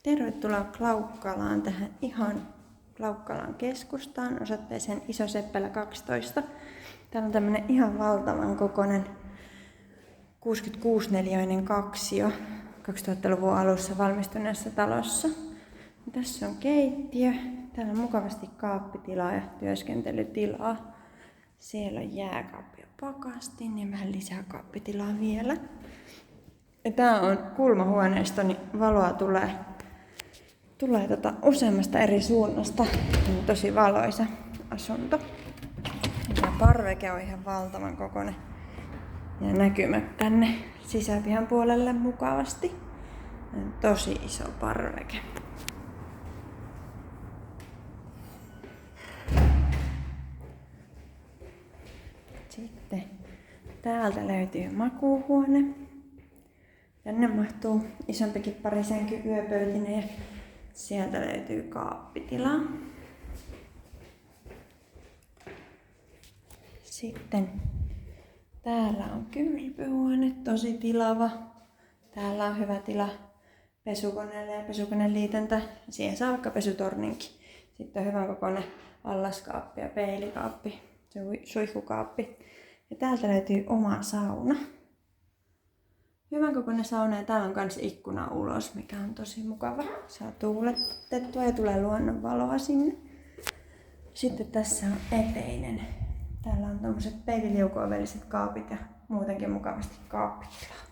Tervetuloa Klaukkalaan, tähän ihan Klaukkalan keskustaan osoitteeseen Iso Seppälä 12. Täällä on tämmönen ihan valtavan kokoinen 66-neliöinen kaksio 2000-luvun alussa valmistuneessa talossa. Tässä on keittiö, täällä on mukavasti kaappitilaa ja työskentelytilaa. Siellä on jääkaappi ja pakastin ja vähän lisää kaappitilaa vielä. Ja tää on kulmahuoneisto, niin valoa tulee useammasta eri suunnasta. Tosi valoisa asunto. Ja parveke on ihan valtavan kokoinen. Ja näkymät tänne sisäpihan puolelle mukavasti. Tosi iso parveke. Sitten täältä löytyy makuuhuone. Tänne mahtuu isompikin parisänky yöpöytinen ja sieltä löytyy kaappitilaa. Sitten täällä on kylpyhuone, tosi tilava. Täällä on hyvä tila pesukoneelle ja pesukoneliitäntä. Siihen saa vaikka pesutorninkin. Sitten on hyvän kokoinen allaskaappi ja peilikaappi, suihkukaappi. Ja täältä löytyy oma sauna. Hyvän kokoinen sauna ja täällä on myös ikkuna ulos, mikä on tosi mukava. Saa tuuletettua ja tulee luonnonvaloa sinne. Sitten tässä on eteinen. Täällä on tommoset peililiukuovelliset kaapit ja muutenkin mukavasti kaappitilaa.